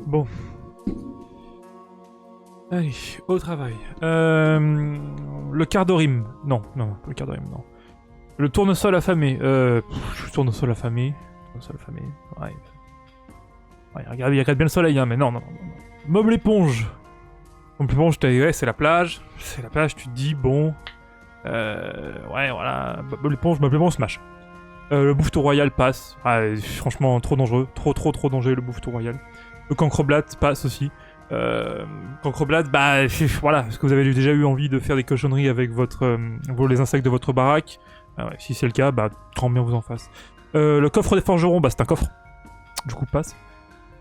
Bon. Allez, au travail. Le quart de rime. Non, le quart de rime, non. Le tournesol affamé. Tournesol affamé. Tournesol affamé. Ouais. Ouais, regarde, il regarde bien le soleil, hein, mais non. Meuble éponge. Meuble éponge, ouais, c'est la plage. C'est la plage, tu te dis, bon. Ouais, voilà. Meuble éponge, Smash. Le bouffeton royal passe. Ah, franchement, trop dangereux. Trop dangereux, le bouffeton royal. Le cancroblat passe aussi. Cancroblat, bah voilà, est-ce que vous avez déjà eu envie de faire des cochonneries avec les insectes de votre baraque? Ouais, si c'est le cas, bah grand bien vous en fasse. Le coffre des forgerons, bah c'est un coffre. Du coup, passe.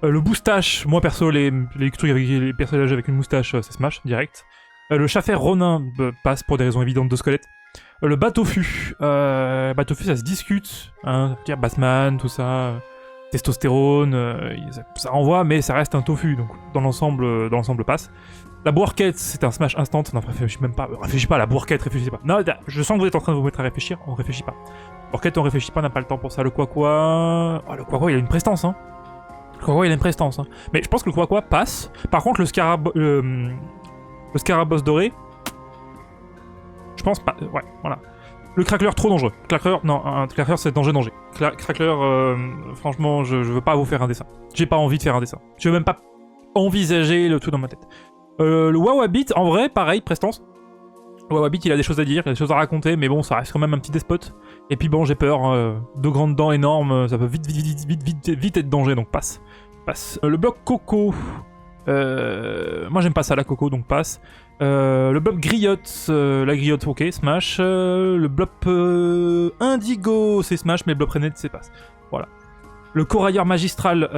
Le moustache, moi perso, les trucs avec les personnages avec une moustache, c'est smash, direct. Le chaffer ronin, passe pour des raisons évidentes de squelette. Le bateau-fût, ça se discute, hein, Batman, tout ça, testostérone, ça renvoie, mais ça reste un tofu, donc dans l'ensemble passe. La bourquette, c'est un smash instant, non, réfléchis même pas, réfléchis pas, la bourquette, réfléchissez pas. Non, je sens que vous êtes en train de vous mettre à réfléchir, on réfléchit pas. Bourquette, on réfléchit pas, on n'a pas le temps pour ça. Le quoi. Oh, le quoi, il a une prestance, hein. Mais je pense que le quoi passe. Par contre, le scarabos doré, je pense pas. Ouais, voilà. Le crackler, trop dangereux. Un crackler, c'est danger. Crackler, franchement, je veux pas vous faire un dessin. J'ai pas envie de faire un dessin. Je veux même pas envisager le tout dans ma tête. Le Wawabit, en vrai, pareil, prestance. Le Wawabit, il a des choses à dire, il a des choses à raconter, mais bon, ça reste quand même un petit despote. Et puis bon, j'ai peur, deux grandes dents énormes, ça peut vite être danger, donc passe. Le bloc coco. Moi j'aime pas ça, la coco, donc passe. Le blob griotte, la griotte, ok, smash. Le blob indigo, c'est smash, mais le blob renette, c'est passe. Voilà. Le corailleur magistral,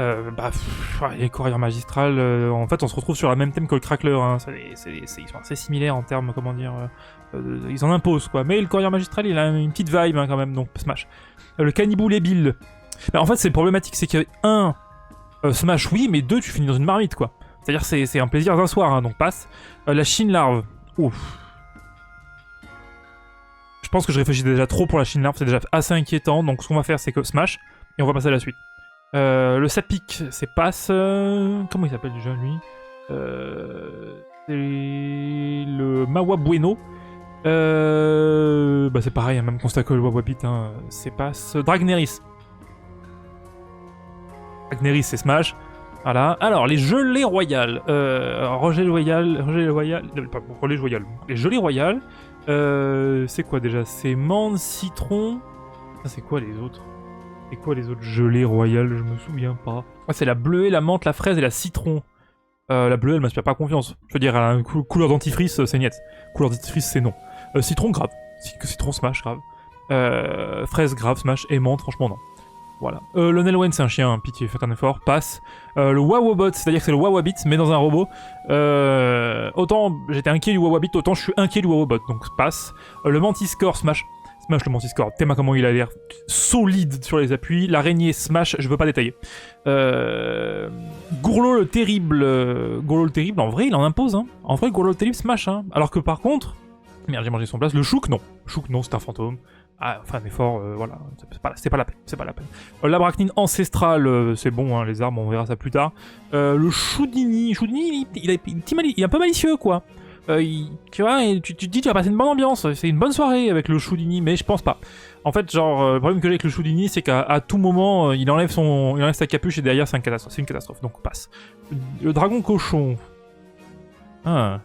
les corailleurs magistral, en fait, on se retrouve sur la même thème que le crackler. Hein. Ils sont assez similaires en termes, comment dire, ils en imposent, quoi. Mais le corailleur magistral, il a une petite vibe, hein, quand même, donc smash. Le cannibou lébile. En fait, c'est problématique, c'est que, smash, oui, mais 2, tu finis dans une marmite, quoi. C'est-à-dire c'est un plaisir d'un soir, hein, donc passe. La chine larve. Ouf. Je pense que je réfléchis déjà trop pour la chine larve, c'est déjà assez inquiétant, donc ce qu'on va faire c'est que smash, et on va passer à la suite. Le sapic, c'est passe. Comment il s'appelle déjà lui? C'est le Mawa Bueno. C'est pareil, hein, même constat que le Wawabit, hein, c'est passe. Dragneris. Dragneris, c'est smash. Voilà. Alors, les gelées royales. Relais royal. Les gelées royales. C'est quoi déjà? C'est menthe, citron. Ça, c'est quoi les autres? C'est quoi les autres gelées royales? Je me souviens pas. Ah, c'est la bleuée, la menthe, la fraise et la citron. La bleuée, elle m'inspire pas confiance. Je veux dire, elle a une couleur dentifrice, c'est niet. Couleur dentifrice, c'est non. Citron, grave. Citron, smash, grave. Fraise, grave, smash. Et menthe, franchement, non. Voilà. Le Nelwen, c'est un chien, pitié, faites un effort, passe. Le Wawabot, c'est-à-dire que c'est le Wawabit, mais dans un robot. Autant j'étais inquiet du Wawabit, autant je suis inquiet du Wawabot, donc passe. Le Mantiscore, smash. Smash le Mantiscore, tellement comment il a l'air solide sur les appuis. L'araignée, smash, je veux pas détailler. Gourlot le terrible. En vrai, il en impose, hein. En vrai, Gourlot le terrible, smash, hein. Alors que par contre. Merde, j'ai mangé son place. Le Chouk, non. Chouk, non, c'est un fantôme. Ah, enfin, un effort, voilà, c'est pas la peine. L'arachnine ancestrale, c'est bon, hein, les arbres, on verra ça plus tard. Le Choudini, il est un peu malicieux, quoi. Tu vois, tu te dis, tu vas passer une bonne ambiance, c'est une bonne soirée avec le Choudini, mais je pense pas. En fait, genre, le problème que j'ai avec le Choudini, c'est qu'à tout moment, il enlève sa capuche et derrière, c'est une catastrophe, donc passe. Le dragon cochon. Ah.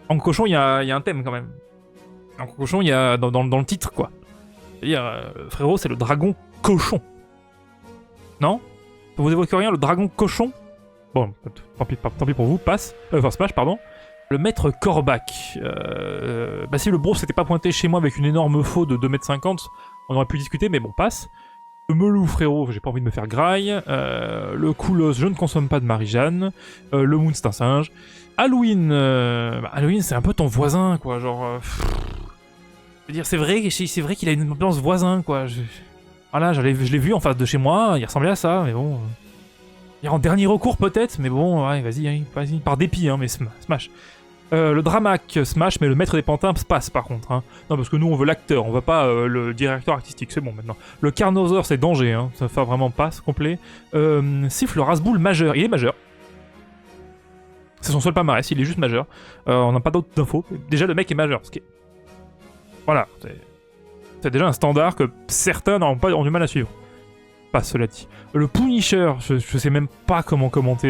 En cochon, il y a un thème, quand même. En cochon, il y a dans le titre, quoi. C'est-à-dire, frérot, c'est le dragon cochon. Non? Vous évoquez rien, le dragon cochon? Bon, tant pis pour vous, passe. Enfin, smash, pardon. Le maître Corbac. Si le bro s'était pas pointé chez moi avec une énorme faux de 2,50 m, on aurait pu discuter, mais bon, passe. Le melou, frérot, j'ai pas envie de me faire graille. Le Koulos, je ne consomme pas de Marie-Jeanne. Le Moon, c'est un singe. Halloween, Halloween, c'est un peu ton voisin, quoi, genre... Je veux dire, c'est vrai qu'il a une ambiance voisin, quoi. Voilà, je l'ai vu en face de chez moi, il ressemblait à ça, mais bon... Il est en dernier recours, peut-être, mais bon, ouais, vas-y, par dépit, hein, mais smash. Le Dramac Smash, mais le Maître des Pantins passe par contre. Hein. Non, parce que nous on veut l'acteur, on veut pas le directeur artistique, c'est bon maintenant. Le Carnosaur c'est danger, hein. Ça fait vraiment passe complet. Siffle Rasboul majeur, il est majeur. C'est son seul palmarès, il est juste majeur. On n'a pas d'autres infos. Déjà le mec est majeur, ce qui est... Voilà, c'est déjà un standard que certains n'ont pas ont du mal à suivre. Pas cela dit. Le Punisher, je sais même pas comment commenter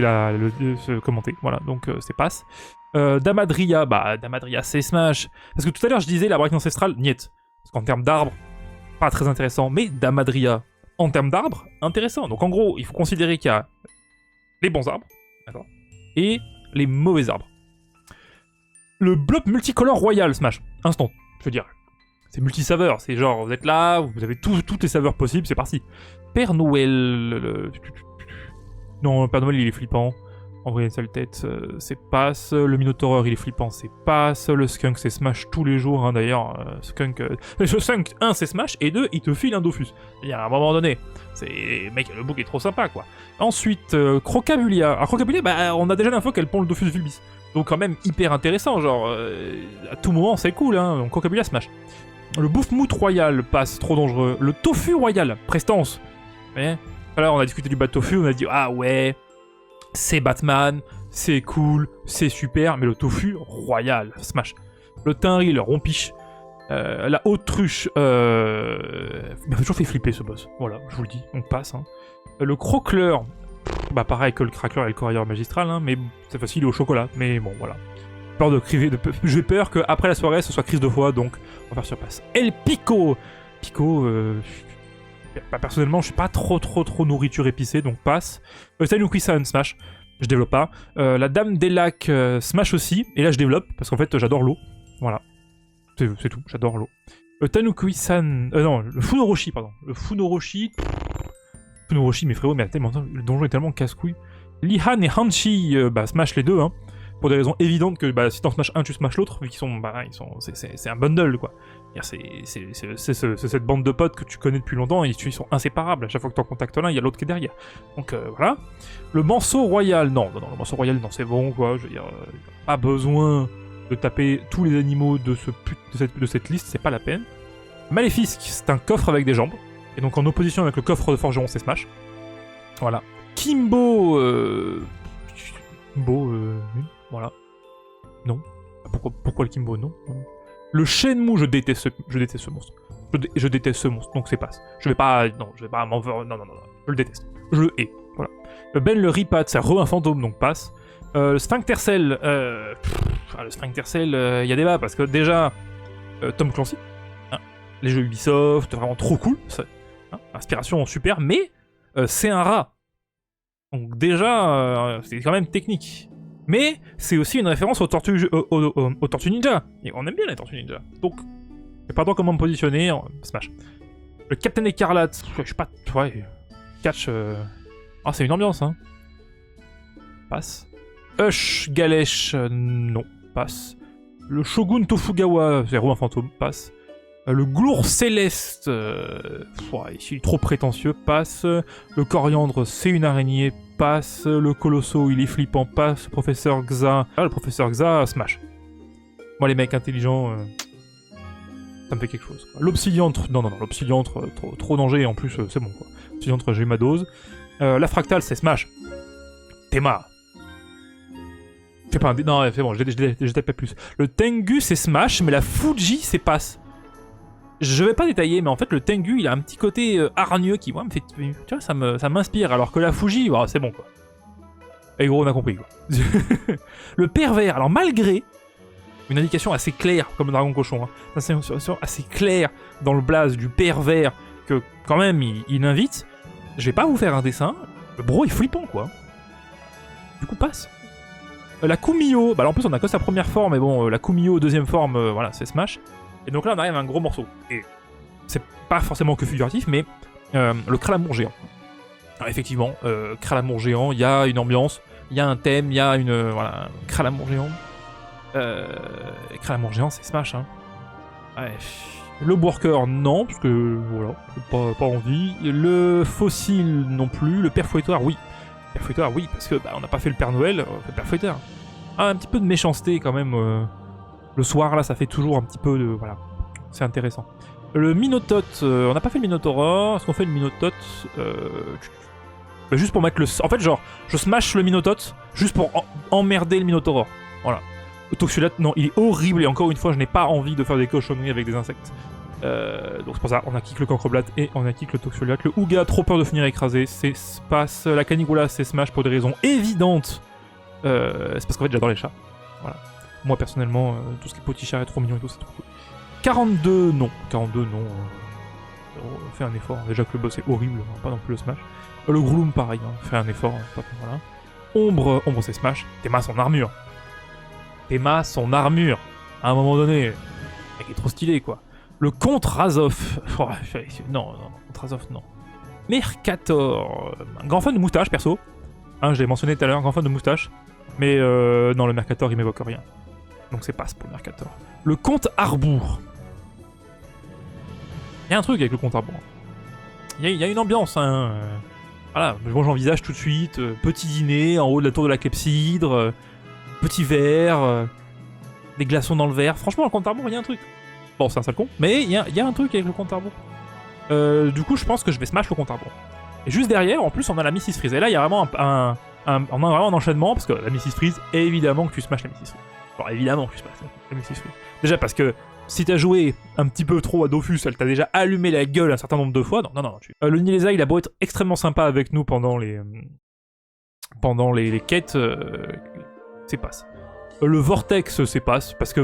commenter, voilà, donc c'est passe. Damadria, Damadria c'est Smash. Parce que tout à l'heure je disais la braque ancestrale, niet. Parce qu'en termes d'arbres, pas très intéressant. Mais Damadria, en termes d'arbres, intéressant. Donc en gros, il faut considérer qu'il y a les bons arbres, d'accord, et les mauvais arbres. Le blob multicolore royal Smash, instant, je veux dire. C'est multisaveur, c'est genre, vous êtes là, vous avez toutes les saveurs possibles, c'est parti. Père Noël... Non, le Père Noël, il est flippant. Envoyer une sale tête, c'est passe. Le Minotaureur, il est flippant, c'est passe. Le Skunk, c'est Smash tous les jours, hein, d'ailleurs. Skunk, 1, c'est Smash, et 2, il te file un Dofus. Il y a un moment donné, c'est... Mec, le book est trop sympa, quoi. Ensuite, Crocabulia. Alors, Crocabulia, on a déjà l'info qu'elle pond le Dofus Vulbis. Donc, quand même, hyper intéressant, genre... à tout moment, c'est cool, hein. Donc, Crocabulia, Smash. Le Bouffe-Moute Royal passe, trop dangereux. Le Tofu Royal, prestance. Alors, on a discuté du bas de Tofu, on a dit, ah ouais... C'est Batman, c'est cool, c'est super, mais le Tofu, royal, Smash. Le Tinril, rompiche. La Autruche, il m'a toujours fait flipper ce boss, voilà, je vous le dis, on passe. Hein. Le Croqueleur, pareil que le Craqueleur et le Courrier Magistral, hein, mais cette fois-ci il est au chocolat, mais bon, voilà. Peur de criver, j'ai peur qu'après la soirée ce soit crise de foie, donc on va faire sur passe. El Pico, personnellement, je suis pas trop nourriture épicée, donc passe. Tanuki-san, Smash, je développe pas. La Dame des Lacs, Smash aussi, et là je développe, parce qu'en fait j'adore l'eau. Voilà. C'est tout, j'adore l'eau. Tanuki-san... non, le Funoroshi, pardon. Le Funoroshi... mais frérot, mais le donjon est tellement casse-couille. Lihan et Hanshi, Smash les deux, hein. Pour des raisons évidentes que si t'en smash un, tu smash l'autre, vu qu'ils sont... c'est un bundle, quoi. C'est cette bande de potes que tu connais depuis longtemps, et ils sont inséparables. À chaque fois que t'en contactes l'un, il y a l'autre qui est derrière. Donc voilà. Le Manceau Royal, non, le Manceau Royal, non, c'est bon, quoi. Je veux dire, pas besoin de taper tous les animaux de cette liste, c'est pas la peine. Maléfique, c'est un coffre avec des jambes, et donc en opposition avec le coffre de forgeron, c'est Smash. Voilà. Kimbo... voilà. Non. Pourquoi le Kimbo, non. Le Shenmue, je déteste ce monstre. Je déteste ce monstre, donc c'est passe. Je vais pas m'en faire... Non. Je le déteste. Je le hais. Voilà. Ben le Ripat, c'est un fantôme, donc passe. Le Sphinctercell, le Sphinctercell, il y a débat, parce que déjà, Tom Clancy, hein, les jeux Ubisoft, vraiment trop cool, ça, hein, inspiration super, mais c'est un rat. Donc déjà, c'est quand même technique. Mais c'est aussi une référence aux Tortues Ninja. Et on aime bien les Tortues Ninja. Donc, je sais pas trop comment me positionner. Smash. Le Captain Écarlate, je sais pas... Ouais, catch... Ah, c'est une ambiance, hein. Passe. Hush, Galèche, non. Passe. Le Shogun Tofugawa, c'est un fantôme. Passe. Le Glour Céleste, il est trop prétentieux, passe. Le Coriandre, c'est une araignée, passe. Le Colosso, il est flippant, passe. Le Professeur Xa, le Professeur Xa, Smash. Moi, les mecs intelligents, ça me fait quelque chose. L'Obsidiantre, non, l'Obsidiantre, trop danger, et en plus, c'est bon, quoi. L'Obsidiantre, j'ai eu ma dose. La Fractale, c'est Smash. Théma. Fais pas un... Non, c'est bon, je détaille pas plus. Le Tengu, c'est Smash, mais la Fuji, c'est passe. Je vais pas détailler, mais en fait, le Tengu, il a un petit côté hargneux qui, moi, me fait... Tu vois, ça m'inspire, alors que la Fuji, c'est bon, quoi. Et gros, on a compris, quoi. Le Pervers, alors malgré une indication assez claire, comme le Dragon Cochon, hein, une indication assez claire dans le blaze du Pervers, que, quand même, il invite, je vais pas vous faire un dessin, le bro est flippant, quoi. Du coup, passe. La Kumio, en plus, on a que sa première forme, mais bon, la Kumio, deuxième forme, voilà, c'est Smash. Et donc là, on arrive à un gros morceau. Et c'est pas forcément que figuratif, mais le Kralamour géant. Alors, effectivement, Kralamour géant, il y a une ambiance, il y a un thème, il y a une... voilà, Kralamour géant. Kralamour géant, c'est Smash, hein. Ouais. Le Worker, non, parce que, voilà, pas envie. Le Fossile, non plus. Le Père Fouettoir, oui. Père Fouettoir, oui, parce que, on n'a pas fait le Père Noël, on fait le Père Fouettoir. un petit peu de méchanceté quand même. Le soir, là, ça fait toujours un petit peu de... Voilà, c'est intéressant. Le Minotote, on n'a pas fait le Minotaur. Est-ce qu'on fait le Minotote juste pour mettre le... En fait, genre, je smash le Minotote juste pour emmerder le Minotaur. Voilà. Le Toxulate, non, il est horrible. Et encore une fois, je n'ai pas envie de faire des cochonneries avec des insectes. Donc c'est pour ça, on a kick le Cancroblat et on a kick le Toxulate. Le Ouga, trop peur de finir écrasé, c'est passe. La Caligula, c'est smash pour des raisons évidentes. C'est parce qu'en fait, j'adore les chats. Voilà. Moi, personnellement, tout ce qui est potichard est trop mignon et tout, c'est trop cool. 42, non. 42, non. On fait un effort. Déjà que le boss est horrible, on va pas non plus le smash. Le Grouloum, pareil, hein. Fait un effort. Voilà. Ombre, c'est smash. Théma, son armure. Théma, son armure. À un moment donné, il est trop stylé, quoi. Le contre Razov. Oh, non, contre Razov, non. Mercator. Un grand fan de moustache, perso. Hein, je l'ai mentionné tout à l'heure, grand fan de moustache. Mais non, le Mercator, il m'évoque rien. Donc c'est passe pour le Mercator. Le comte Arbour. Il y a un truc avec le comte Arbour. Il y a une ambiance, hein. Voilà, moi j'envisage tout de suite. Petit dîner en haut de la tour de la clepsydre. Petit verre. Des glaçons dans le verre. Franchement, le comte Arbour, il y a un truc. Bon, c'est un sale con, mais il y a un truc avec le comte Arbour. Du coup, je pense que je vais smash le comte Arbour. Et juste derrière, en plus, on a la Mrs. Freeze. Et là, il y a vraiment on a vraiment un enchaînement, parce que la Mrs. Freeze, évidemment que tu smashes la Mrs. Freeze. Alors évidemment que tu smashes la Mrs. Freeze. Déjà parce que si t'as joué un petit peu trop à Dofus, elle t'a déjà allumé la gueule un certain nombre de fois. Non. Le Nileza, il a beau être extrêmement sympa avec nous pendant les quêtes, c'est passe. Le Vortex, c'est passe, parce que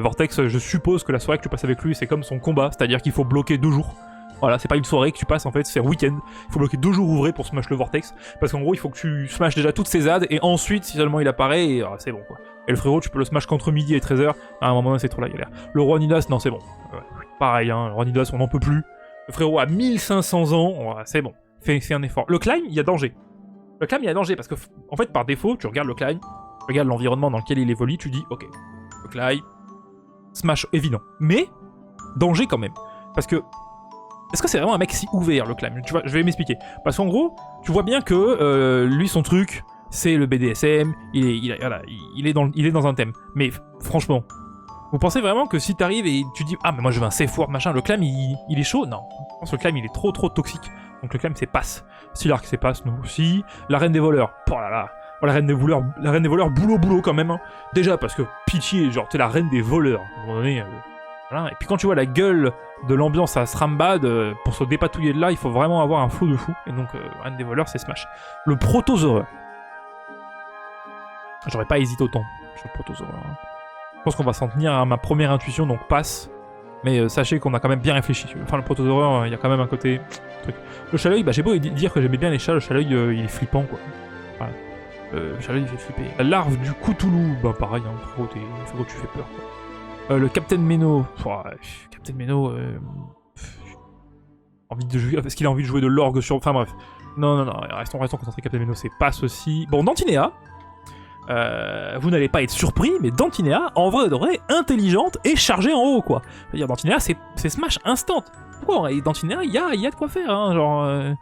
Vortex, je suppose que la soirée que tu passes avec lui, c'est comme son combat, c'est-à-dire qu'il faut bloquer 2 jours. Voilà, c'est pas une soirée que tu passes en fait, c'est un week-end. Il faut bloquer 2 jours ouvrés pour smash le Vortex. Parce qu'en gros, il faut que tu smash déjà toutes ses ZAD et ensuite, si seulement il apparaît, c'est bon quoi. Et le frérot, tu peux le smash qu'entre midi et 13h. À un moment donné, c'est trop la galère. Le Roi Nidas, non, c'est bon. Pareil, hein, le Roi Nidas, on n'en peut plus. Le frérot a 1500 ans, c'est bon. Fais un effort. Le climb, il y a danger. Le climb, il y a danger parce que, en fait, par défaut, tu regardes le climb, tu regardes l'environnement dans lequel il évolue, tu dis, ok, le climb, smash évident. Mais, danger quand même. Parce que, est-ce que c'est vraiment un mec si ouvert, le climb? Tu vois, je vais m'expliquer. Parce qu'en gros, tu vois bien que lui, son truc, c'est le BDSM, il est dans un thème. Mais franchement, vous pensez vraiment que si t'arrives et tu dis « Ah, mais moi je veux un safe word, machin », le climb, il est chaud? Non. Je pense que le climb, il est trop toxique. Donc le climb, c'est passe. Si l'arc, c'est passe, nous aussi. La reine des voleurs, oh là là. Oh, la reine des voleurs, boulot quand même. Hein. Déjà, parce que pitié, genre, t'es la reine des voleurs. À un moment donné... Voilà. Et puis quand tu vois la gueule de l'ambiance à Srambad, pour se dépatouiller de là, il faut vraiment avoir un flow de fou. Et donc, Reine des voleurs, c'est smash. Le Protosaurus. J'aurais pas hésité autant sur le Protosaurus. Hein. Je pense qu'on va s'en tenir à ma première intuition, donc passe. Mais sachez qu'on a quand même bien réfléchi. Enfin, le Protosaurus, il y a quand même un côté... truc. Le Chaleuil, j'ai beau dire que j'aimais bien les chats, le Chaleuil, il est flippant, quoi. Voilà. Le Chaleuil, il fait flipper. La larve du Cthulhu, pareil, hein, frérot, tu fais peur, quoi. Le Captain Meno, Captain Meno, envie de jouer, est-ce qu'il a envie de jouer de l'orgue sur... Enfin bref, non, restons concentrés, Captain Meno, c'est pas ceci. Bon, Dantinéa, vous n'allez pas être surpris, mais Dantinéa, en vrai de vrai, intelligente et chargée en haut, quoi. C'est-à-dire, Dantinéa, c'est smash instant. Pourquoi? Et Dantinéa, il y a de quoi faire, hein, genre...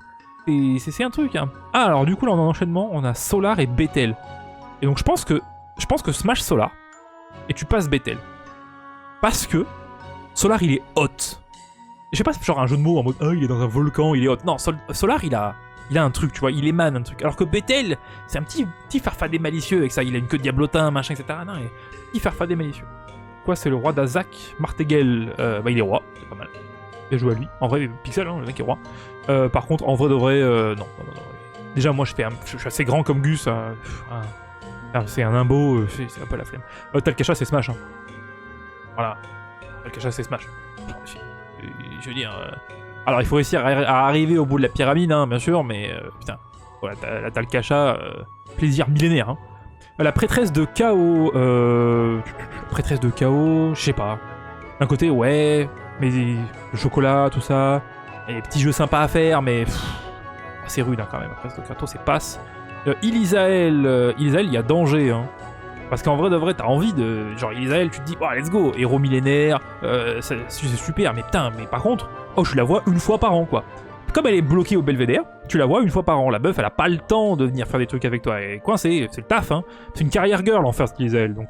c'est un truc, hein. Ah, alors du coup, là, en enchaînement, on a Solar et Bethel. Et donc, je pense que smash Solar, et tu passes Bethel. Parce que Solar, il est hot. Je sais pas, c'est genre un jeu de mots en mode « Oh, il est dans un volcan, il est hot ». Non, Solar, il a un truc, tu vois, il émane un truc. Alors que Bethel, c'est un petit farfadet malicieux avec ça. Il a une queue de diablotin, machin, etc. Non, il est petit farfadet malicieux. Quoi, c'est le roi d'Azak, Martegel. Il est roi, c'est pas mal. Bien joué à lui. En vrai, Pixel, hein, le mec est roi. Par contre, en vrai de vrai, non. Déjà, moi, je suis assez grand comme Gus. C'est un imbo, c'est un peu la flemme. Talcacha, c'est Smash. Hein. Voilà. Talcacha, c'est Smash. Je veux dire... Alors, il faut réussir à arriver au bout de la pyramide, hein, bien sûr, mais... putain. Voilà, la Talcacha, plaisir millénaire. Hein. La prêtresse de chaos... Prêtresse de chaos... Je sais pas. D'un côté, ouais... Mais le chocolat, tout ça... Et des petits jeux sympas à faire, mais... c'est rude, hein, quand même. La prêtresse de Kratos, c'est passe. Ilisael, il y a danger, hein. Parce qu'en vrai de vrai, t'as envie de... Genre, Ilisael, tu te dis, oh, let's go, héros millénaire, c'est super, mais putain, mais par contre, je la vois une fois par an, quoi. comme elle est bloquée au belvédère, tu la vois une fois par an. La meuf, elle a pas le temps de venir faire des trucs avec toi. Elle est coincée, c'est le taf, hein. C'est une carrière girl en first Lizel, donc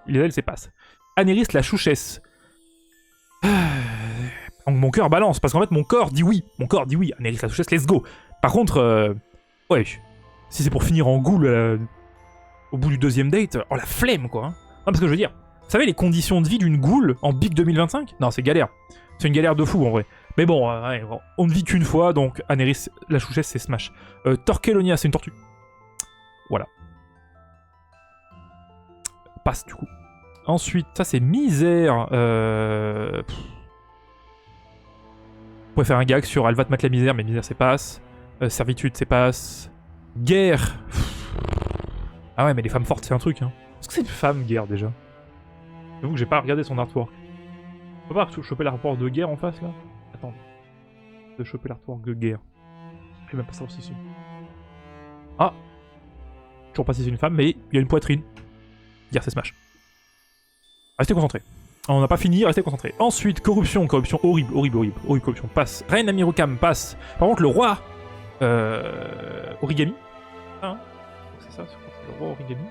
Lizel, c'est passe. Anéris la chouchesse. Donc mon cœur balance, parce qu'en fait mon corps dit oui. Mon corps dit oui, Anéris la chouchesse, let's go. Par contre, ouais, si c'est pour finir en goule au bout du deuxième date, oh la flemme quoi. Hein. Non, parce que je veux dire, vous savez les conditions de vie d'une goule en Big 2025 ? Non, c'est galère. C'est une galère de fou en vrai. Mais bon, ouais, on ne vit qu'une fois, donc Anéris la chouchesse, c'est Smash. Torquelonia, c'est une tortue. Voilà. Passe du coup. Ensuite, ça c'est misère. Vous pouvez faire un gag sur elle va te mettre la misère, mais misère c'est passe. Servitude c'est passe. Guerre. Ah ouais, mais les femmes fortes c'est un truc. Hein. Est-ce que c'est une femme guerre déjà ? J'avoue que j'ai pas regardé son artwork. On peut pas choper l'artwork de guerre en face là ? Attends. De choper l'artwork de guerre. Je vais même pas savoir si c'est. Ah ! Toujours pas si c'est une femme, mais il y a une poitrine. Guerre c'est Smash. Restez concentrés. On n'a pas fini, restez concentrés. Ensuite, corruption horrible, corruption, passe. Reine Amirukam, passe. Par contre, le roi Origami. Hein, c'est ça, c'est le roi Origami.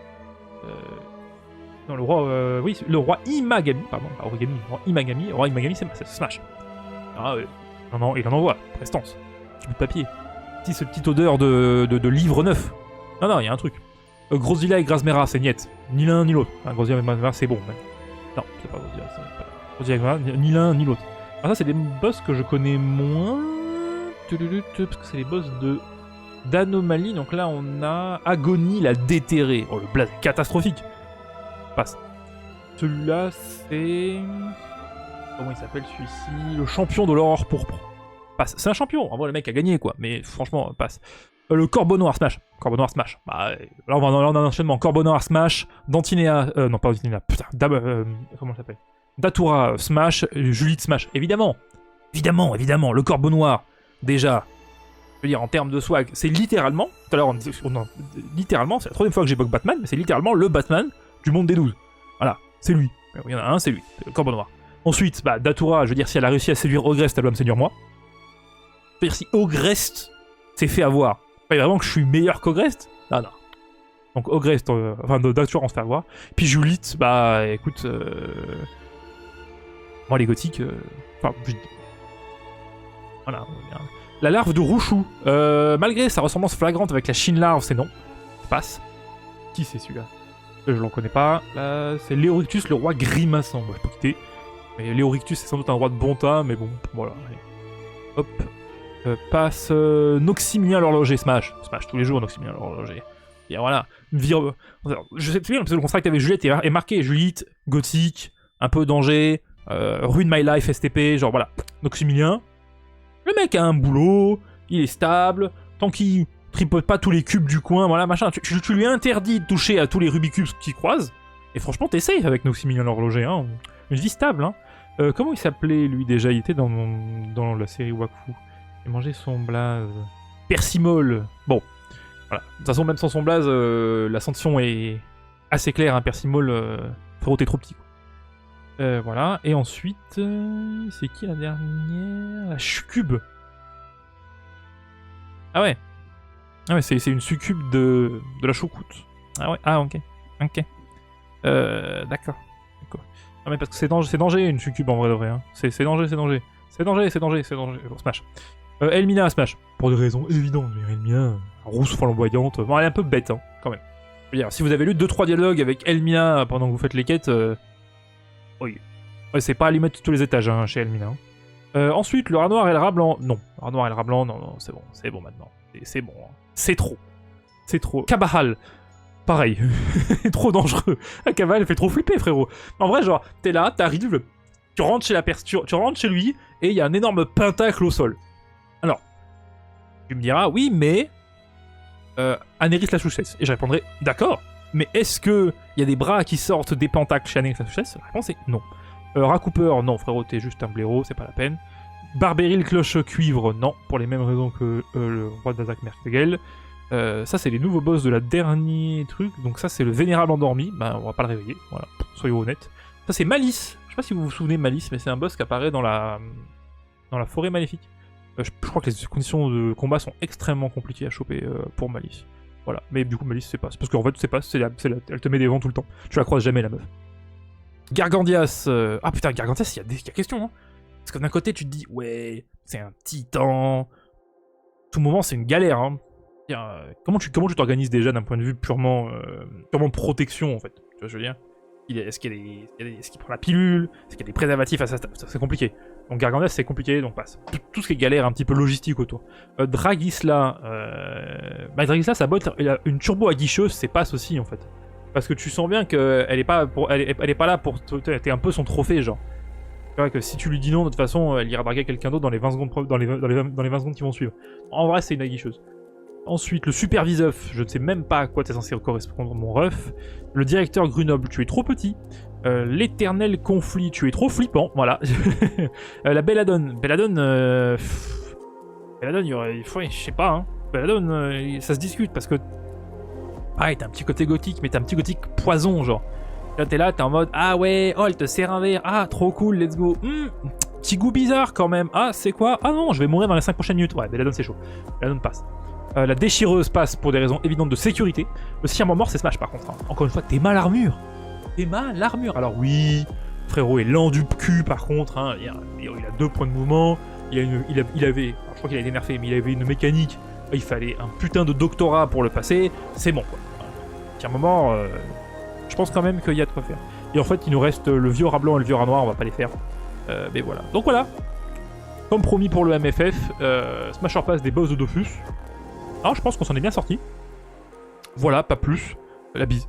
Non, le roi, oui, le roi Imagami, pardon, pas Origami, le roi Imagami, c'est Smash. Ah, non, il en envoie, prestance. Petit bout de papier. Cette petite odeur de livre neuf. Non, il y a un truc. Grosvilla et Grasmera, c'est niet. Ni l'un ni l'autre. Hein, Grosvilla et Grasmera, c'est bon. Mais... Non, c'est pas Grosvilla, c'est pas Grosvilla et Grasmera, ni l'un ni l'autre. Alors ça, c'est des boss que je connais moins. Parce que c'est les boss d'Anomalie. Donc là, on a Agonie, la déterrée. Oh, le blaze catastrophique. Passe. Celui-là, c'est... Comment il s'appelle celui-ci ? Le champion de l'aurore pourpre. Passe. C'est un champion. En vrai, le mec a gagné, quoi. Mais franchement, passe. Le Corbeau Noir Smash. Corbeau Noir Smash. Bah, là, on a un enchaînement. Corbeau Noir Smash. Dantinéa. Non, pas Dantinéa. Putain. Comment ça s'appelle ? Datura Smash. Juliette Smash. Évidemment. Évidemment. Le Corbeau Noir. Déjà. Je veux dire, en termes de swag, c'est littéralement. Tout à l'heure, littéralement, c'est la troisième fois que j'évoque Batman, mais c'est littéralement le Batman du monde des 12. Voilà. C'est lui. Il y en a un, c'est lui. C'est le Corbeau Noir. Ensuite, bah, Datura, je veux dire, si elle a réussi à séduire Ogrest, elle doit me séduire moi. Je veux dire, si Ogrest s'est fait avoir. Pas vraiment que je suis meilleur qu'Ogrest ? Non. Donc Ogrest, enfin Datura on se fait avoir. Puis Julite, bah écoute, moi les gothiques, enfin, voilà. La larve de Rouchou, malgré sa ressemblance flagrante avec la Chine larve, c'est non. Passe. Qui c'est celui-là ? Je l'en connais pas. Là, c'est Léorictus, le roi grimaçant. Bon, je peux quitter. Mais Léorictus, c'est sans doute un roi de bon teint, mais bon, voilà. Allez. Hop. Passe Noxymilien l'horloger, Smash tous les jours Noxymilien l'horloger. Et voilà, je sais très bien parce que le contract avec Juliette est marqué Juliette, gothique, un peu danger, Ruin My Life STP, genre voilà, Noxymilien. Le mec a un boulot, il est stable, tant qu'il tripote pas tous les cubes du coin, voilà machin, tu lui interdis de toucher à tous les Rubik's Cubes qui croisent, et franchement t'es safe avec Noxymilien l'horloger, hein. Une vie stable, hein. Comment il s'appelait lui déjà ? Il était dans la série Wakfu. Il mangeait son blaze. Persimol. Bon, voilà. De toute façon, même sans son blaze, la sanction est assez claire. Hein. Persimol, frérot, t'es trop petit. Voilà. Et ensuite, c'est qui la dernière ? La succube. Ah ouais, c'est une succube de la choucroute. Ah ouais, ok. D'accord. Non mais parce que c'est danger une succube en vrai de vrai. Hein. C'est danger. Bon, Smash. Elmina Smash, pour des raisons évidentes. Elmina, rousse flamboyante, bon, elle est un peu bête, hein, quand même. Je veux dire, si vous avez lu 2-3 dialogues avec Elmina pendant que vous faites les quêtes, oui. Ouais, c'est pas à lui mettre tous les étages, hein, chez Elmina. Ensuite, le rat noir et le rat blanc, non. Le rat noir et le rat blanc, non, c'est bon maintenant. C'est bon, hein. C'est trop. Kabahal, pareil, trop dangereux. Kabahal, elle fait trop flipper, frérot. En vrai, genre, t'es là, t'arrives, tu rentres chez la personne, tu rentres chez lui, et il y a un énorme pentacle au sol. Alors, tu me diras, oui, mais Anéris la chouchesse. Et je répondrai, d'accord, mais est-ce qu'il y a des bras qui sortent des pentacles chez Anéris la chouchesse ? La réponse est non. Rat-Cooper, non, frérot, t'es juste un blaireau, c'est pas la peine. Barberil cloche cuivre, non, pour les mêmes raisons que le roi d'Azak Merktegel. Ça, c'est les nouveaux boss de la dernière truc. Donc ça, c'est le vénérable endormi. Ben, on va pas le réveiller, voilà, soyons honnêtes. Ça, c'est Malice. Je sais pas si vous vous souvenez de Malice, mais c'est un boss qui apparaît dans la forêt maléfique. Je crois que les conditions de combat sont extrêmement compliquées à choper pour Malice. Voilà, mais du coup Malice c'est pas. Parce qu'en fait c'est pas, elle te met des vents tout le temps. Tu la croises jamais la meuf. Gargandias, ah putain Gargandias il y a question hein. Parce que d'un côté tu te dis ouais c'est un titan. Tout moment c'est une galère hein. Comment tu t'organises déjà d'un point de vue purement protection en fait. Tu vois ce que je veux dire. Est-ce qu'il prend la pilule? Est-ce qu'il y a des préservatifs à ça? C'est compliqué. Donc Gargandias c'est compliqué, donc passe. Tout ce qui est galère un petit peu logistique autour. Dragisla, Dragisla sa botte, il a une turbo aguicheuse, c'est passe aussi en fait. Parce que tu sens bien qu'elle est pas là pour t'es un peu son trophée genre. C'est vrai que si tu lui dis non de toute façon, elle ira draguer quelqu'un d'autre dans les 20 secondes dans les 20 secondes qui vont suivre. En vrai c'est une aguicheuse. Ensuite, le super Viseuf, je ne sais même pas à quoi t'es censé correspondre mon ref. Le directeur Grenoble, tu es trop petit. L'éternel conflit, tu es trop flippant, voilà. La Belladone, Belladone, il faut, je sais pas, hein. Belladone, ça se discute parce que... Pareil, t'as un petit côté gothique, mais t'as un petit gothique poison, genre. Là, t'es en mode, ah ouais, oh, elle te sert un verre, ah, trop cool, let's go. Petit goût bizarre quand même, ah, c'est quoi? Ah non, je vais mourir dans les 5 prochaines minutes. Ouais, Belladone, c'est chaud. Belladone passe. La déchireuse passe pour des raisons évidentes de sécurité. Le serment mort c'est Smash par contre. Hein. Encore une fois, t'es mal armure. T'es mal armure. Alors oui, frérot est lent du cul par contre. Hein. Il a 2 points de mouvement. Il avait, alors, je crois qu'il a été nerfé, mais il avait une mécanique. Il fallait un putain de doctorat pour le passer. C'est bon quoi. Serment mort, je pense quand même qu'il y a de quoi faire. Et en fait, il nous reste le vieux rat blanc et le vieux rat noir. On va pas les faire. Mais voilà. Donc voilà. Comme promis pour le MFF, Smasher passe des boss de Dofus. Alors je pense qu'on s'en est bien sorti. Voilà, pas plus. La bise.